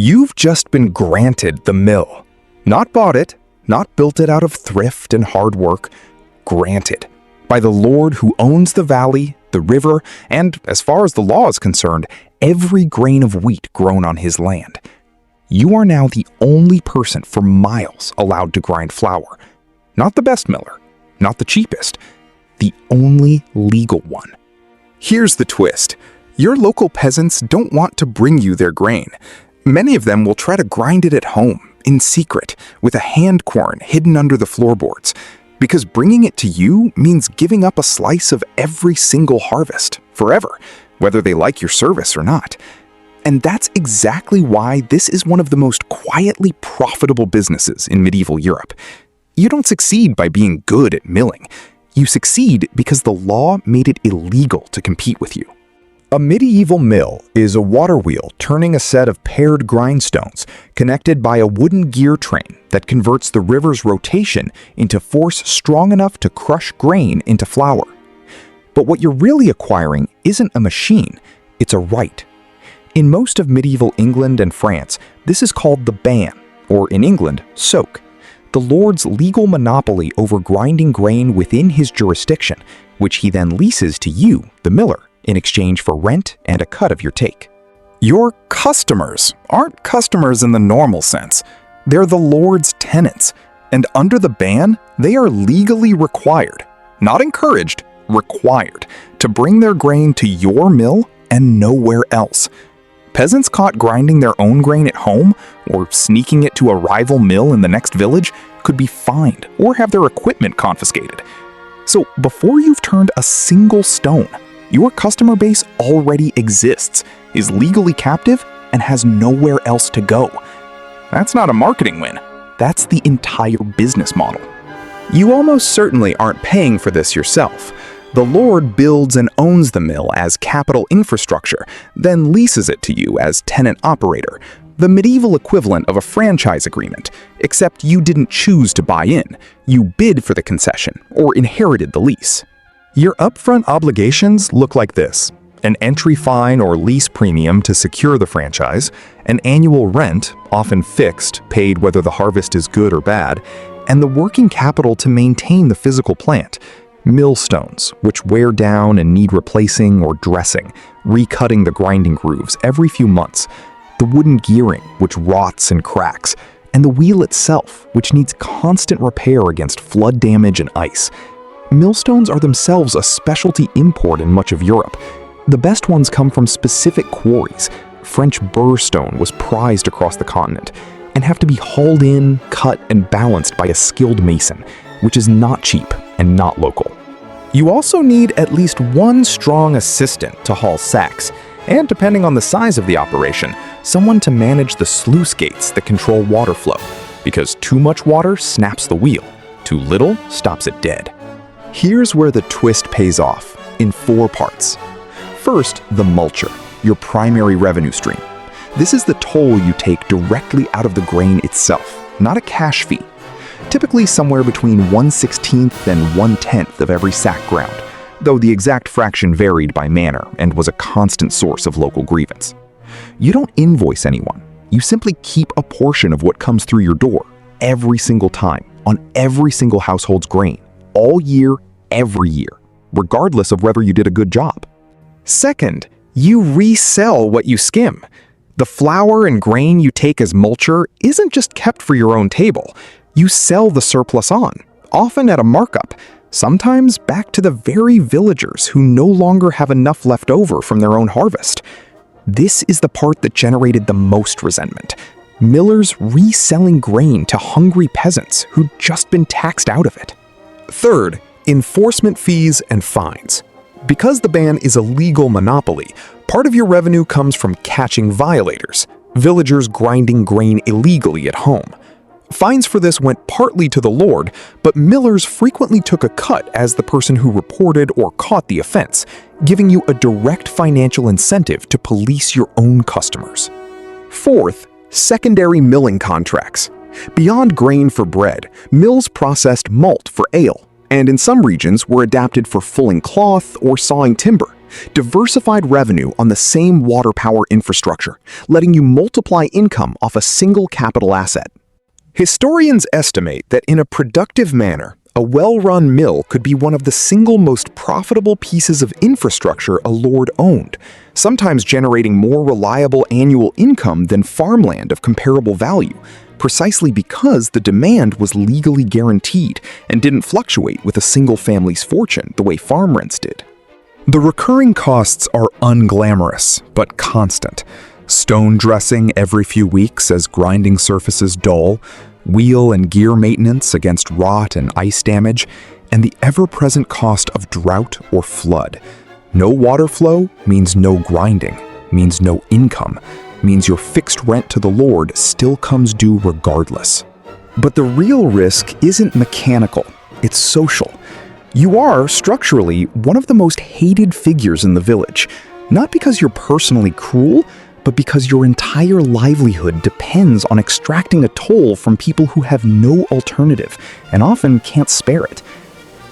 You've just been granted the mill. Not bought it, not built it out of thrift and hard work. Granted. By the Lord who owns the valley, the river, and, as far as the law is concerned, every grain of wheat grown on his land. You are now the only person for miles allowed to grind flour. Not the best miller, not the cheapest, the only legal one. Here's the twist. Your local peasants don't want to bring you their grain. Many of them will try to grind it at home, in secret, with a hand quern hidden under the floorboards, because bringing it to you means giving up a slice of every single harvest, forever, whether they like your service or not. And that's exactly why this is one of the most quietly profitable businesses in medieval Europe. You don't succeed by being good at milling. You succeed because the law made it illegal to compete with you. A medieval mill is a water wheel turning a set of paired grindstones connected by a wooden gear train that converts the river's rotation into force strong enough to crush grain into flour. But what you're really acquiring isn't a machine, it's a right. In most of medieval England and France, this is called the ban, or in England, soak, the lord's legal monopoly over grinding grain within his jurisdiction, which he then leases to you, the miller, in exchange for rent and a cut of your take. Your customers aren't customers in the normal sense. They're the Lord's tenants, and under the ban, they are legally required, not encouraged, required, to bring their grain to your mill and nowhere else. Peasants caught grinding their own grain at home or sneaking it to a rival mill in the next village could be fined or have their equipment confiscated. So before you've turned a single stone, your customer base already exists, is legally captive, and has nowhere else to go. That's not a marketing win. That's the entire business model. You almost certainly aren't paying for this yourself. The Lord builds and owns the mill as capital infrastructure, then leases it to you as tenant operator, the medieval equivalent of a franchise agreement, except you didn't choose to buy in. You bid for the concession or inherited the lease. Your upfront obligations look like this: an entry fine or lease premium to secure the franchise, an annual rent, often fixed, paid whether the harvest is good or bad, and the working capital to maintain the physical plant, millstones, which wear down and need replacing or dressing, recutting the grinding grooves every few months, the wooden gearing, which rots and cracks, and the wheel itself, which needs constant repair against flood damage and ice. Millstones are themselves a specialty import in much of Europe. The best ones come from specific quarries. French burr stone was prized across the continent and have to be hauled in, cut, and balanced by a skilled mason, which is not cheap and not local. You also need at least one strong assistant to haul sacks, and depending on the size of the operation, someone to manage the sluice gates that control water flow, because too much water snaps the wheel, too little stops it dead. Here's where the twist pays off, in 4 parts. First, the multure, your primary revenue stream. This is the toll you take directly out of the grain itself, not a cash fee. Typically somewhere between 1/16 and 1/10 of every sack ground, though the exact fraction varied by manor and was a constant source of local grievance. You don't invoice anyone. You simply keep a portion of what comes through your door, every single time, on every single household's grain, all year, every year, regardless of whether you did a good job. Second, you resell what you skim. The flour and grain you take as multure isn't just kept for your own table. You sell the surplus on, often at a markup, sometimes back to the very villagers who no longer have enough left over from their own harvest. This is the part that generated the most resentment. Millers reselling grain to hungry peasants who'd just been taxed out of it. Third, enforcement fees and fines. Because the ban is a legal monopoly, part of your revenue comes from catching violators, villagers grinding grain illegally at home. Fines for this went partly to the Lord, but millers frequently took a cut as the person who reported or caught the offense, giving you a direct financial incentive to police your own customers. Fourth, secondary milling contracts. Beyond grain for bread, mills processed malt for ale, and in some regions were adapted for fulling cloth or sawing timber. Diversified revenue on the same water power infrastructure, letting you multiply income off a single capital asset. Historians estimate that in a productive manner, a well-run mill could be one of the single most profitable pieces of infrastructure a lord owned, sometimes generating more reliable annual income than farmland of comparable value, precisely because the demand was legally guaranteed and didn't fluctuate with a single family's fortune the way farm rents did. The recurring costs are unglamorous, but constant. Stone dressing every few weeks as grinding surfaces dull, wheel and gear maintenance against rot and ice damage, and the ever-present cost of drought or flood. No water flow means no grinding, means no income, means your fixed rent to the Lord still comes due regardless. But the real risk isn't mechanical, it's social. You are, structurally, one of the most hated figures in the village, not because you're personally cruel, but because your entire livelihood depends on extracting a toll from people who have no alternative and often can't spare it.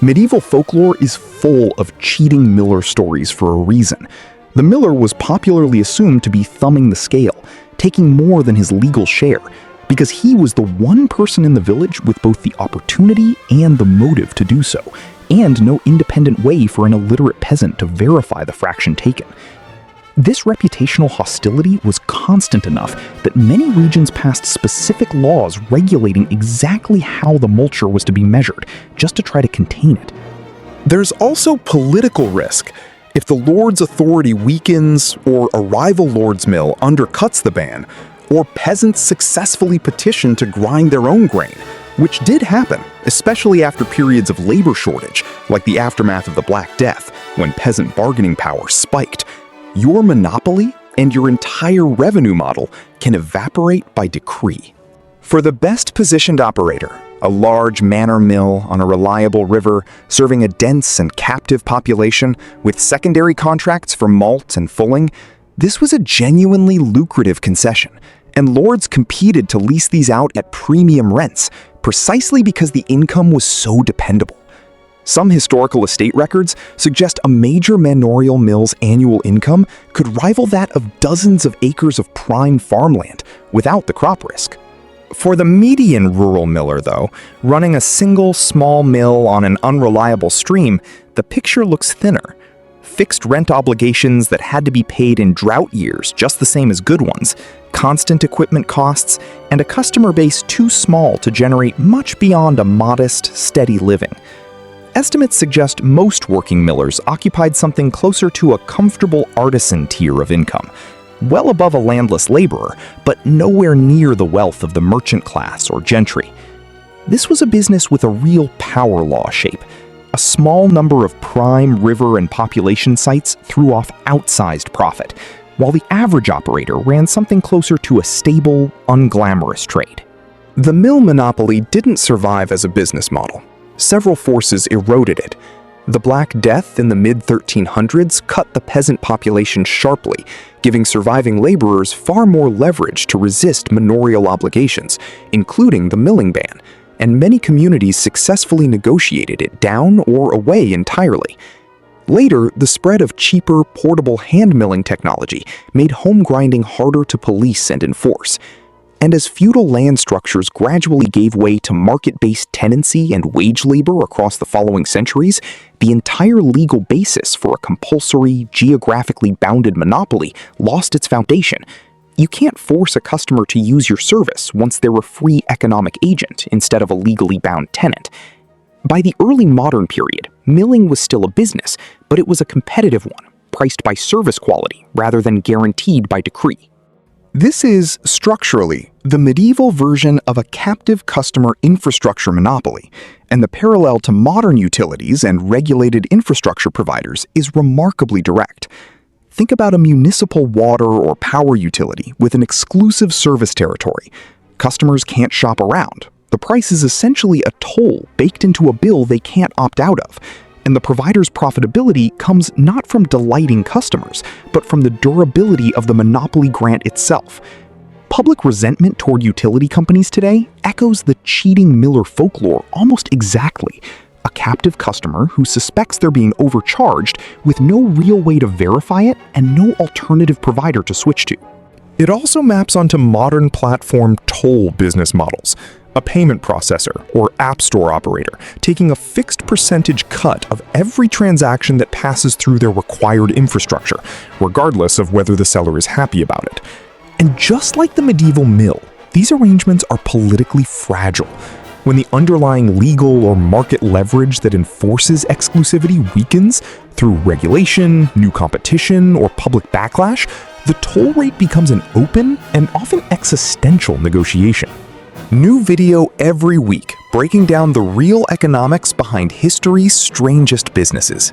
Medieval folklore is full of cheating miller stories for a reason. The miller was popularly assumed to be thumbing the scale, taking more than his legal share, because he was the one person in the village with both the opportunity and the motive to do so, and no independent way for an illiterate peasant to verify the fraction taken. This reputational hostility was constant enough that many regions passed specific laws regulating exactly how the multure was to be measured, just to try to contain it. There's also political risk. If the lord's authority weakens, or a rival lord's mill undercuts the ban, or peasants successfully petition to grind their own grain, which did happen, especially after periods of labor shortage, like the aftermath of the Black Death, when peasant bargaining power spiked, your monopoly and your entire revenue model can evaporate by decree. For the best-positioned operator, a large manor mill on a reliable river serving a dense and captive population with secondary contracts for malt and fulling, this was a genuinely lucrative concession, and lords competed to lease these out at premium rents, precisely because the income was so dependable. Some historical estate records suggest a major manorial mill's annual income could rival that of dozens of acres of prime farmland without the crop risk. For the median rural miller, though, running a single small mill on an unreliable stream, the picture looks thinner. Fixed rent obligations that had to be paid in drought years just the same as good ones, constant equipment costs, and a customer base too small to generate much beyond a modest, steady living. Estimates suggest most working millers occupied something closer to a comfortable artisan tier of income, well above a landless laborer, but nowhere near the wealth of the merchant class or gentry. This was a business with a real power law shape. A small number of prime river and population sites threw off outsized profit, while the average operator ran something closer to a stable, unglamorous trade. The mill monopoly didn't survive as a business model. Several forces eroded it. The Black Death in the mid-1300s cut the peasant population sharply, giving surviving laborers far more leverage to resist manorial obligations, including the milling ban, and many communities successfully negotiated it down or away entirely. Later, the spread of cheaper, portable hand milling technology made home grinding harder to police and enforce. And as feudal land structures gradually gave way to market-based tenancy and wage labor across the following centuries, the entire legal basis for a compulsory, geographically bounded monopoly lost its foundation. You can't force a customer to use your service once they're a free economic agent instead of a legally bound tenant. By the early modern period, milling was still a business, but it was a competitive one, priced by service quality rather than guaranteed by decree. This is, structurally, the medieval version of a captive customer infrastructure monopoly, and the parallel to modern utilities and regulated infrastructure providers is remarkably direct. Think about a municipal water or power utility with an exclusive service territory. Customers can't shop around. The price is essentially a toll baked into a bill they can't opt out of. And the provider's profitability comes not from delighting customers, but from the durability of the monopoly grant itself. Public resentment toward utility companies today echoes the cheating miller folklore almost exactly. a captive customer who suspects they're being overcharged with no real way to verify it and no alternative provider to switch to. It also maps onto modern platform toll business models, a payment processor or app store operator taking a fixed percentage cut of every transaction that passes through their required infrastructure, regardless of whether the seller is happy about it. And just like the medieval mill, these arrangements are politically fragile. When the underlying legal or market leverage that enforces exclusivity weakens through regulation, new competition, or public backlash, the toll rate becomes an open and often existential negotiation. New video every week, breaking down the real economics behind history's strangest businesses.